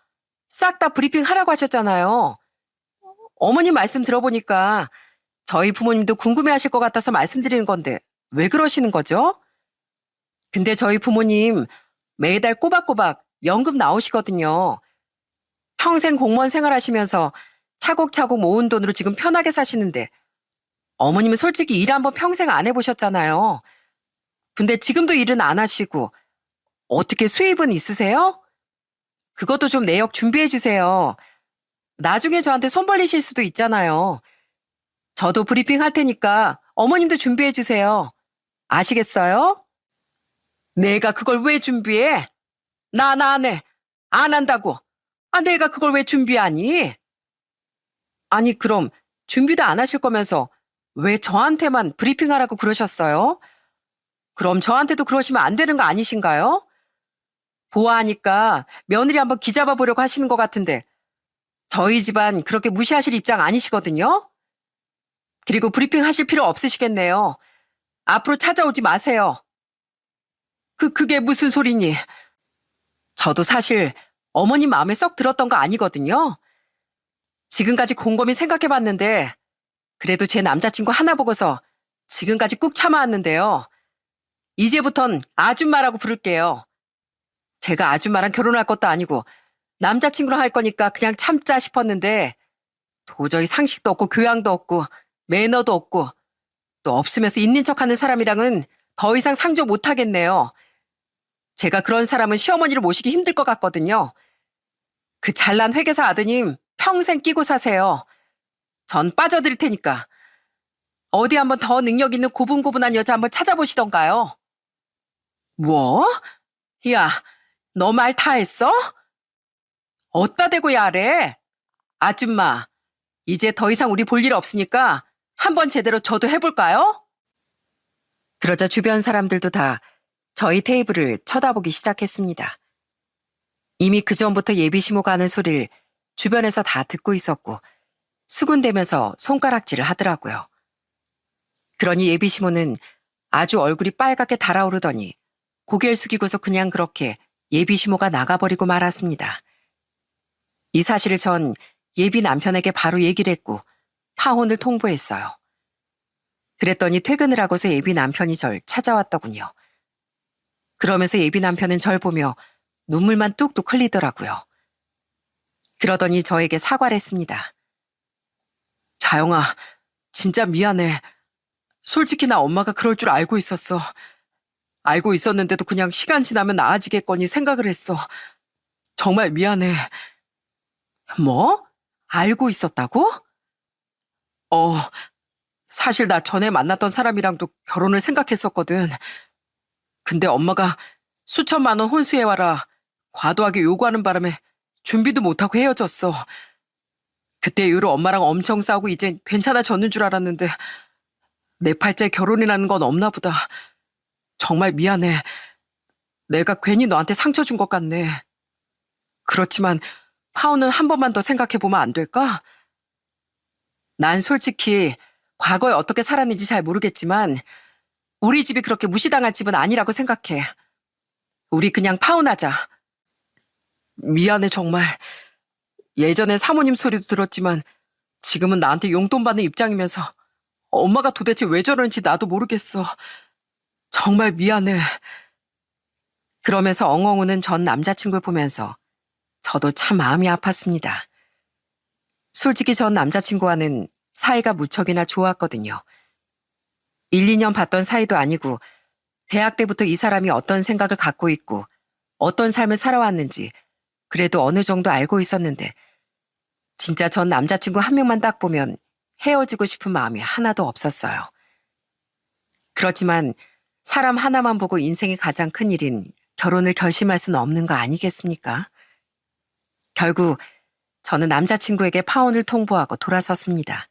싹 다 브리핑 하라고 하셨잖아요. 어머님 말씀 들어보니까 저희 부모님도 궁금해하실 것 같아서 말씀드리는 건데 왜 그러시는 거죠? 근데 저희 부모님 매달 꼬박꼬박 연금 나오시거든요. 평생 공무원 생활하시면서 차곡차곡 모은 돈으로 지금 편하게 사시는데 어머님은 솔직히 일 한번 평생 안 해보셨잖아요. 근데 지금도 일은 안 하시고 어떻게 수입은 있으세요? 그것도 좀 내역 준비해 주세요. 나중에 저한테 손 벌리실 수도 있잖아요. 저도 브리핑 할 테니까 어머님도 준비해 주세요. 아시겠어요? 내가 그걸 왜 준비해? 나 안 해. 안 한다고. 내가 그걸 왜 준비하니? 아니, 그럼 준비도 안 하실 거면서 왜 저한테만 브리핑하라고 그러셨어요? 그럼 저한테도 그러시면 안 되는 거 아니신가요? 보아하니까 며느리 한번 기잡아 보려고 하시는 것 같은데 저희 집안 그렇게 무시하실 입장 아니시거든요? 그리고 브리핑 하실 필요 없으시겠네요. 앞으로 찾아오지 마세요. 그게 무슨 소리니? 저도 사실 어머님 마음에 썩 들었던 거 아니거든요. 지금까지 곰곰이 생각해봤는데 그래도 제 남자친구 하나 보고서 지금까지 꾹 참아왔는데요. 이제부턴 아줌마라고 부를게요. 제가 아줌마랑 결혼할 것도 아니고 남자친구랑 할 거니까 그냥 참자 싶었는데 도저히 상식도 없고 교양도 없고 매너도 없고 또 없으면서 있는 척하는 사람이랑은 더 이상 상조 못하겠네요. 제가 그런 사람은 시어머니를 모시기 힘들 것 같거든요. 그 잘난 회계사 아드님 평생 끼고 사세요. 전 빠져드릴 테니까. 어디 한번 더 능력 있는 고분고분한 여자 한번 찾아보시던가요. 뭐? 야, 너 말 다 했어? 어따 대고 야래? 아줌마, 이제 더 이상 우리 볼 일 없으니까 한번 제대로 저도 해볼까요? 그러자 주변 사람들도 다 저희 테이블을 쳐다보기 시작했습니다. 이미 그전부터 예비시모가 하는 소리를 주변에서 다 듣고 있었고 수군대면서 손가락질을 하더라고요. 그러니 예비시모는 아주 얼굴이 빨갛게 달아오르더니 고개를 숙이고서 그냥 그렇게 예비시모가 나가버리고 말았습니다. 이 사실을 전 예비 남편에게 바로 얘기를 했고 파혼을 통보했어요. 그랬더니 퇴근을 하고서 예비 남편이 절 찾아왔더군요. 그러면서 예비 남편은 절 보며 눈물만 뚝뚝 흘리더라고요. 그러더니 저에게 사과를 했습니다. 자영아, 진짜 미안해. 솔직히 나 엄마가 그럴 줄 알고 있었어. 알고 있었는데도 그냥 시간 지나면 나아지겠거니 생각을 했어. 정말 미안해. 뭐? 알고 있었다고? 사실 나 전에 만났던 사람이랑도 결혼을 생각했었거든. 근데 엄마가 수천만 원 혼수해와라 과도하게 요구하는 바람에 준비도 못하고 헤어졌어. 그때 이후로 엄마랑 엄청 싸우고 이젠 괜찮아졌는 줄 알았는데 내 팔자에 결혼이라는 건 없나 보다. 정말 미안해. 내가 괜히 너한테 상처 준 것 같네. 그렇지만 파혼은 한 번만 더 생각해보면 안 될까? 난 솔직히 과거에 어떻게 살았는지 잘 모르겠지만 우리 집이 그렇게 무시당할 집은 아니라고 생각해. 우리 그냥 파혼하자. 미안해 정말. 예전에 사모님 소리도 들었지만 지금은 나한테 용돈 받는 입장이면서 엄마가 도대체 왜 저러는지 나도 모르겠어. 정말 미안해. 그러면서 엉엉 우는 전 남자친구를 보면서 저도 참 마음이 아팠습니다. 솔직히 전 남자친구와는 사이가 무척이나 좋았거든요. 1, 2년 봤던 사이도 아니고 대학 때부터 이 사람이 어떤 생각을 갖고 있고 어떤 삶을 살아왔는지 그래도 어느 정도 알고 있었는데 진짜 전 남자친구 한 명만 딱 보면 헤어지고 싶은 마음이 하나도 없었어요. 그렇지만 사람 하나만 보고 인생의 가장 큰 일인 결혼을 결심할 수는 없는 거 아니겠습니까? 결국 저는 남자친구에게 파혼을 통보하고 돌아섰습니다.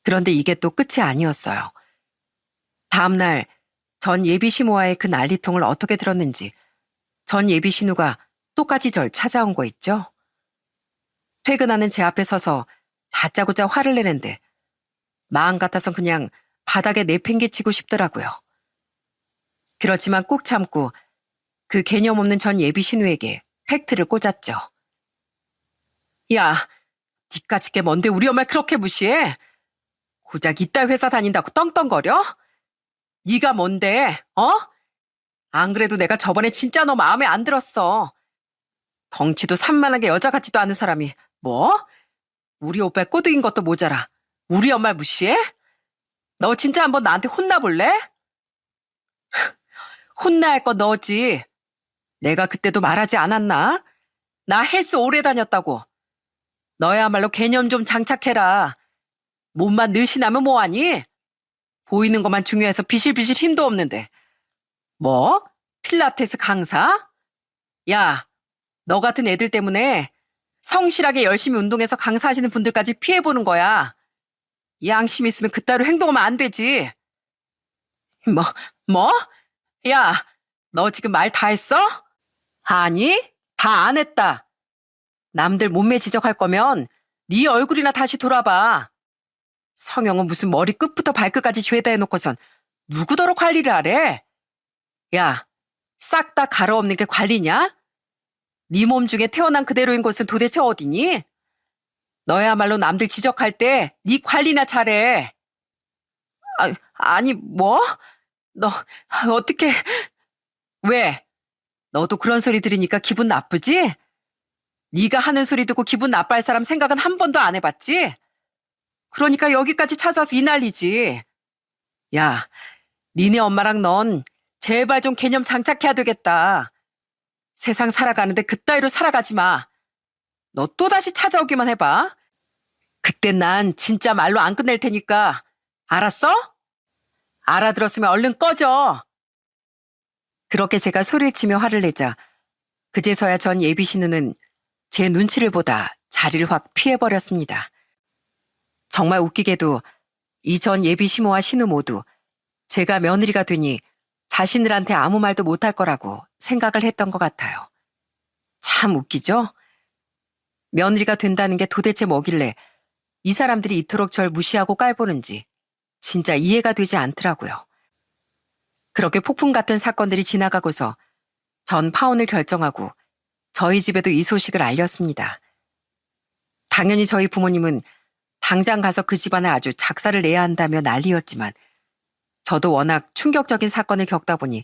그런데 이게 또 끝이 아니었어요. 다음날 전 예비시모와의 그 난리통을 어떻게 들었는지 전 예비신우가 똑같이 절 찾아온 거 있죠? 퇴근하는 제 앞에 서서 다짜고짜 화를 내는데 마음 같아선 그냥 바닥에 내팽개치고 싶더라고요. 그렇지만 꾹 참고 그 개념 없는 전 예비신우에게 팩트를 꽂았죠. 야, 니까짓 게 뭔데 우리 엄마를 그렇게 무시해? 고작 이따 회사 다닌다고 떵떵거려? 네가 뭔데, 어? 안 그래도 내가 저번에 진짜 너 마음에 안 들었어. 덩치도 산만하게 여자 같지도 않은 사람이 뭐? 우리 오빠 꼬드긴 것도 모자라 우리 엄마를 무시해? 너 진짜 한번 나한테 혼나볼래? 혼나야 할 건 너지. 내가 그때도 말하지 않았나? 나 헬스 오래 다녔다고. 너야말로 개념 좀 장착해라. 몸만 늘씬하면 뭐하니? 보이는 것만 중요해서 비실비실 힘도 없는데. 뭐? 필라테스 강사? 야, 너 같은 애들 때문에 성실하게 열심히 운동해서 강사하시는 분들까지 피해보는 거야. 양심 있으면 그따위로 행동하면 안 되지. 뭐, 뭐? 야, 너 지금 말 다 했어? 아니, 다 안 했다. 남들 몸매 지적할 거면 네 얼굴이나 다시 돌아봐. 성형은 무슨 머리 끝부터 발끝까지 죄다 해놓고선 누구더러 관리를 하래? 야, 싹 다 갈아엎는 게 관리냐? 네 몸 중에 태어난 그대로인 곳은 도대체 어디니? 너야말로 남들 지적할 때 네 관리나 잘해. 아니 뭐? 너 어떻게 왜? 너도 그런 소리 들으니까 기분 나쁘지? 네가 하는 소리 듣고 기분 나빠할 사람 생각은 한 번도 안 해봤지? 그러니까 여기까지 찾아서 이 난리지. 야, 니네 엄마랑 넌 제발 좀 개념 장착해야 되겠다. 세상 살아가는데 그따위로 살아가지 마. 너 또다시 찾아오기만 해봐. 그땐 난 진짜 말로 안 끝낼 테니까. 알았어? 알아들었으면 얼른 꺼져. 그렇게 제가 소리를 치며 화를 내자 그제서야 전 예비 신우는 제 눈치를 보다 자리를 확 피해버렸습니다. 정말 웃기게도 이 전 예비 시모와 신우 모두 제가 며느리가 되니 자신들한테 아무 말도 못할 거라고 생각을 했던 것 같아요. 참 웃기죠? 며느리가 된다는 게 도대체 뭐길래 이 사람들이 이토록 절 무시하고 깔보는지 진짜 이해가 되지 않더라고요. 그렇게 폭풍 같은 사건들이 지나가고서 전 파혼을 결정하고 저희 집에도 이 소식을 알렸습니다. 당연히 저희 부모님은 당장 가서 그 집안에 아주 작사를 내야 한다며 난리였지만 저도 워낙 충격적인 사건을 겪다 보니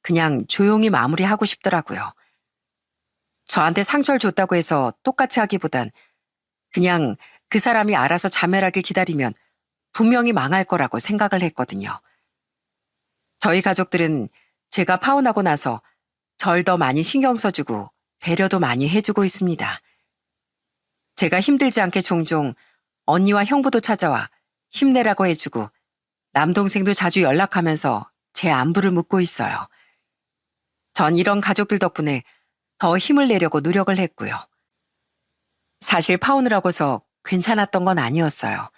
그냥 조용히 마무리하고 싶더라고요. 저한테 상처를 줬다고 해서 똑같이 하기보단 그냥 그 사람이 알아서 자멸하길 기다리면 분명히 망할 거라고 생각을 했거든요. 저희 가족들은 제가 파혼하고 나서 절 더 많이 신경 써주고 배려도 많이 해주고 있습니다. 제가 힘들지 않게 종종 언니와 형부도 찾아와 힘내라고 해주고 남동생도 자주 연락하면서 제 안부를 묻고 있어요. 전 이런 가족들 덕분에 더 힘을 내려고 노력을 했고요. 사실 파혼을 하고서 괜찮았던 건 아니었어요.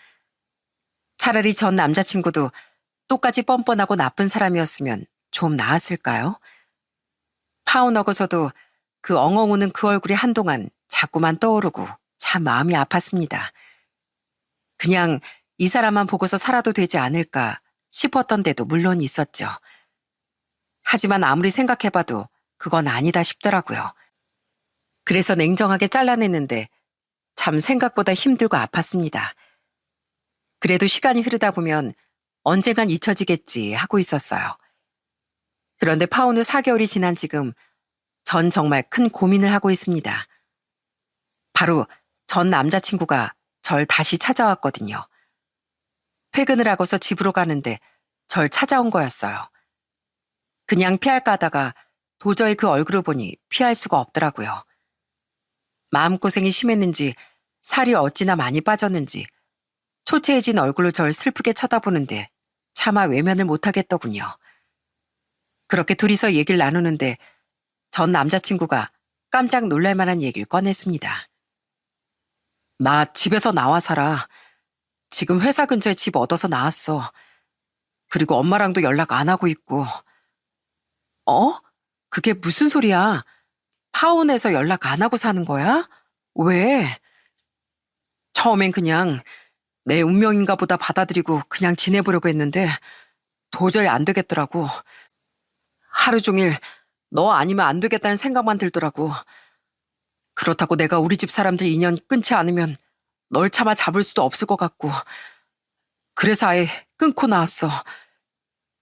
차라리 전 남자친구도 똑같이 뻔뻔하고 나쁜 사람이었으면 좀 나았을까요? 파혼하고서도 그 엉엉 우는 그 얼굴이 한동안 자꾸만 떠오르고 참 마음이 아팠습니다. 그냥 이 사람만 보고서 살아도 되지 않을까 싶었던 데도 물론 있었죠. 하지만 아무리 생각해봐도 그건 아니다 싶더라고요. 그래서 냉정하게 잘라냈는데 참 생각보다 힘들고 아팠습니다. 그래도 시간이 흐르다 보면 언젠간 잊혀지겠지 하고 있었어요. 그런데 파혼 후 4개월이 지난 지금 전 정말 큰 고민을 하고 있습니다. 바로 전 남자친구가 절 다시 찾아왔거든요. 퇴근을 하고서 집으로 가는데 절 찾아온 거였어요. 그냥 피할까 하다가 도저히 그 얼굴을 보니 피할 수가 없더라고요. 마음고생이 심했는지 살이 어찌나 많이 빠졌는지 초췌해진 얼굴로 절 슬프게 쳐다보는데 차마 외면을 못하겠더군요. 그렇게 둘이서 얘기를 나누는데 전 남자친구가 깜짝 놀랄 만한 얘기를 꺼냈습니다. 나 집에서 나와 살아. 지금 회사 근처에 집 얻어서 나왔어. 그리고 엄마랑도 연락 안 하고 있고. 어? 그게 무슨 소리야? 파혼해서 연락 안 하고 사는 거야? 왜? 처음엔 그냥 내 운명인가 보다 받아들이고 그냥 지내보려고 했는데 도저히 안 되겠더라고. 하루 종일 너 아니면 안 되겠다는 생각만 들더라고. 그렇다고 내가 우리 집 사람들 인연 끊지 않으면 널 차마 잡을 수도 없을 것 같고. 그래서 아예 끊고 나왔어.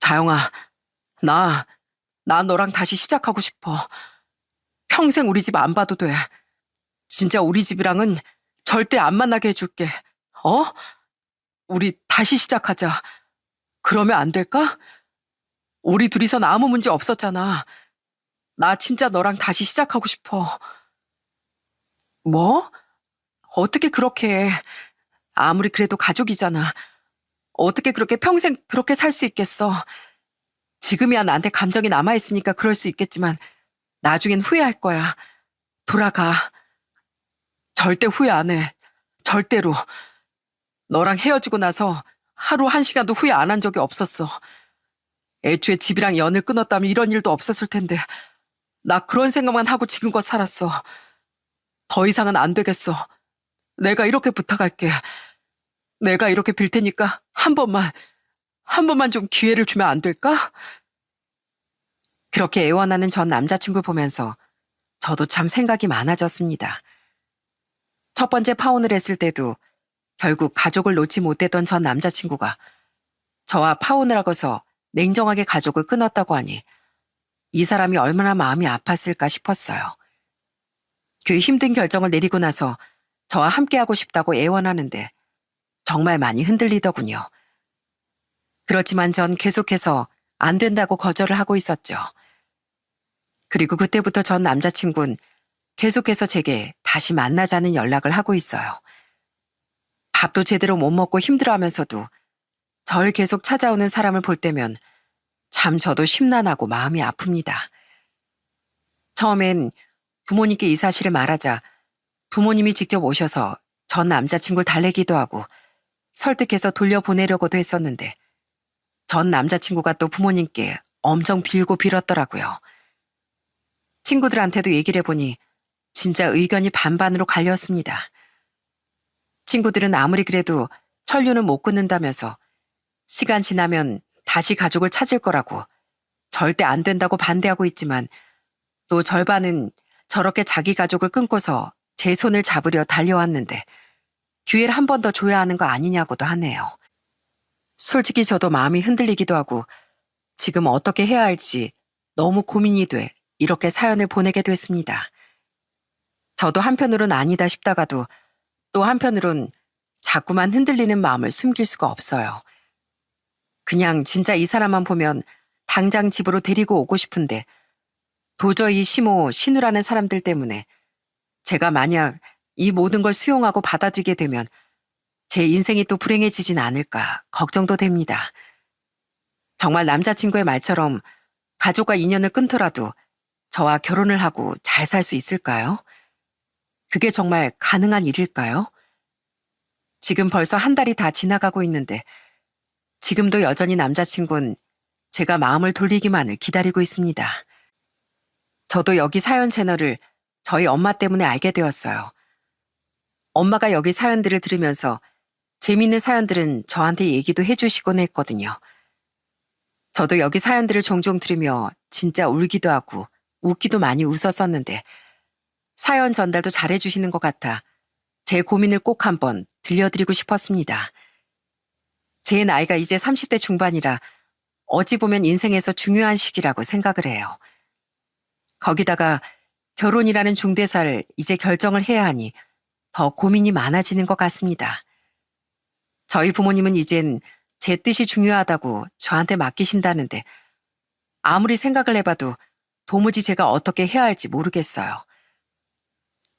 자영아, 나 너랑 다시 시작하고 싶어. 평생 우리 집 안 봐도 돼. 진짜 우리 집이랑은 절대 안 만나게 해줄게. 어? 우리 다시 시작하자. 그러면 안 될까? 우리 둘이선 아무 문제 없었잖아. 나 진짜 너랑 다시 시작하고 싶어. 뭐? 어떻게 그렇게 해? 아무리 그래도 가족이잖아. 어떻게 그렇게 평생 그렇게 살 수 있겠어? 지금이야 나한테 감정이 남아있으니까 그럴 수 있겠지만 나중엔 후회할 거야. 돌아가. 절대 후회 안 해. 절대로. 너랑 헤어지고 나서 하루 한 시간도 후회 안 한 적이 없었어. 애초에 집이랑 연을 끊었다면 이런 일도 없었을 텐데 나 그런 생각만 하고 지금껏 살았어. 더 이상은 안 되겠어. 내가 이렇게 부탁할게. 내가 이렇게 빌 테니까 한 번만 좀 기회를 주면 안 될까? 그렇게 애원하는 전 남자친구 보면서 저도 참 생각이 많아졌습니다. 첫 번째 파혼을 했을 때도 결국 가족을 놓지 못했던 전 남자친구가 저와 파혼을 하고서 냉정하게 가족을 끊었다고 하니 이 사람이 얼마나 마음이 아팠을까 싶었어요. 그 힘든 결정을 내리고 나서 저와 함께하고 싶다고 애원하는데 정말 많이 흔들리더군요. 그렇지만 전 계속해서 안 된다고 거절을 하고 있었죠. 그리고 그때부터 전 남자친구는 계속해서 제게 다시 만나자는 연락을 하고 있어요. 밥도 제대로 못 먹고 힘들어하면서도 절 계속 찾아오는 사람을 볼 때면 참 저도 심란하고 마음이 아픕니다. 처음엔 부모님께 이 사실을 말하자 부모님이 직접 오셔서 전 남자친구를 달래기도 하고 설득해서 돌려보내려고도 했었는데 전 남자친구가 또 부모님께 엄청 빌고 빌었더라고요. 친구들한테도 얘기를 해보니 진짜 의견이 반반으로 갈렸습니다. 친구들은 아무리 그래도 천류는 못 끊는다면서 시간 지나면 다시 가족을 찾을 거라고 절대 안 된다고 반대하고 있지만 또 절반은 저렇게 자기 가족을 끊고서 제 손을 잡으려 달려왔는데 기회를 한 번 더 줘야 하는 거 아니냐고도 하네요. 솔직히 저도 마음이 흔들리기도 하고 지금 어떻게 해야 할지 너무 고민이 돼 이렇게 사연을 보내게 됐습니다. 저도 한편으론 아니다 싶다가도 또 한편으론 자꾸만 흔들리는 마음을 숨길 수가 없어요. 그냥 진짜 이 사람만 보면 당장 집으로 데리고 오고 싶은데 도저히 시모, 신우라는 사람들 때문에 제가 만약 이 모든 걸 수용하고 받아들이게 되면 제 인생이 또 불행해지진 않을까 걱정도 됩니다. 정말 남자친구의 말처럼 가족과 인연을 끊더라도 저와 결혼을 하고 잘 살 수 있을까요? 그게 정말 가능한 일일까요? 지금 벌써 한 달이 다 지나가고 있는데 지금도 여전히 남자친구는 제가 마음을 돌리기만을 기다리고 있습니다. 저도 여기 사연 채널을 저희 엄마 때문에 알게 되었어요. 엄마가 여기 사연들을 들으면서 재미있는 사연들은 저한테 얘기도 해주시곤 했거든요. 저도 여기 사연들을 종종 들으며 진짜 울기도 하고 웃기도 많이 웃었었는데 사연 전달도 잘해주시는 것 같아 제 고민을 꼭 한번 들려드리고 싶었습니다. 제 나이가 이제 30대 중반이라 어찌 보면 인생에서 중요한 시기라고 생각을 해요. 거기다가 결혼이라는 중대사를 이제 결정을 해야 하니 더 고민이 많아지는 것 같습니다. 저희 부모님은 이젠 제 뜻이 중요하다고 저한테 맡기신다는데 아무리 생각을 해봐도 도무지 제가 어떻게 해야 할지 모르겠어요.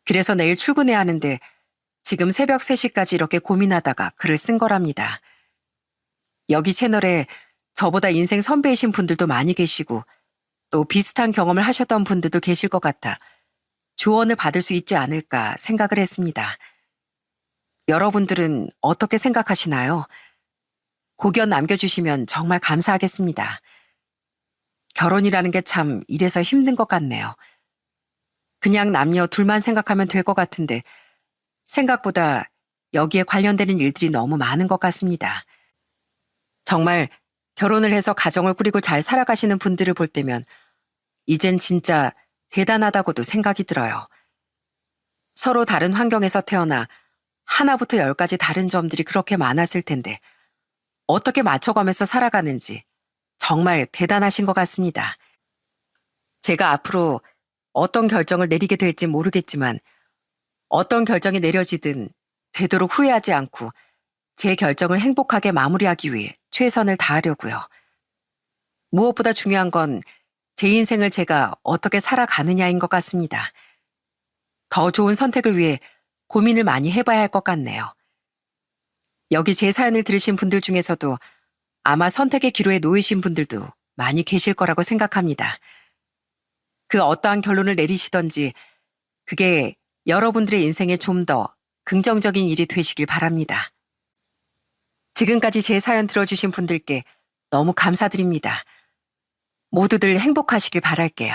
그래서 내일 출근해야 하는데 지금 새벽 3시까지 이렇게 고민하다가 글을 쓴 거랍니다. 여기 채널에 저보다 인생 선배이신 분들도 많이 계시고 또 비슷한 경험을 하셨던 분들도 계실 것 같아 조언을 받을 수 있지 않을까 생각을 했습니다. 여러분들은 어떻게 생각하시나요? 고견 남겨주시면 정말 감사하겠습니다. 결혼이라는 게 참 이래서 힘든 것 같네요. 그냥 남녀 둘만 생각하면 될 것 같은데 생각보다 여기에 관련되는 일들이 너무 많은 것 같습니다. 정말 결혼을 해서 가정을 꾸리고 잘 살아가시는 분들을 볼 때면 이젠 진짜 대단하다고도 생각이 들어요. 서로 다른 환경에서 태어나 하나부터 10까지 다른 점들이 그렇게 많았을 텐데 어떻게 맞춰가면서 살아가는지 정말 대단하신 것 같습니다. 제가 앞으로 어떤 결정을 내리게 될지 모르겠지만 어떤 결정이 내려지든 되도록 후회하지 않고 제 결정을 행복하게 마무리하기 위해 최선을 다하려고요. 무엇보다 중요한 건 제 인생을 제가 어떻게 살아가느냐인 것 같습니다. 더 좋은 선택을 위해 고민을 많이 해봐야 할 것 같네요. 여기 제 사연을 들으신 분들 중에서도 아마 선택의 기로에 놓이신 분들도 많이 계실 거라고 생각합니다. 그 어떠한 결론을 내리시던지 그게 여러분들의 인생에 좀 더 긍정적인 일이 되시길 바랍니다. 지금까지 제 사연 들어주신 분들께 너무 감사드립니다. 모두들 행복하시길 바랄게요.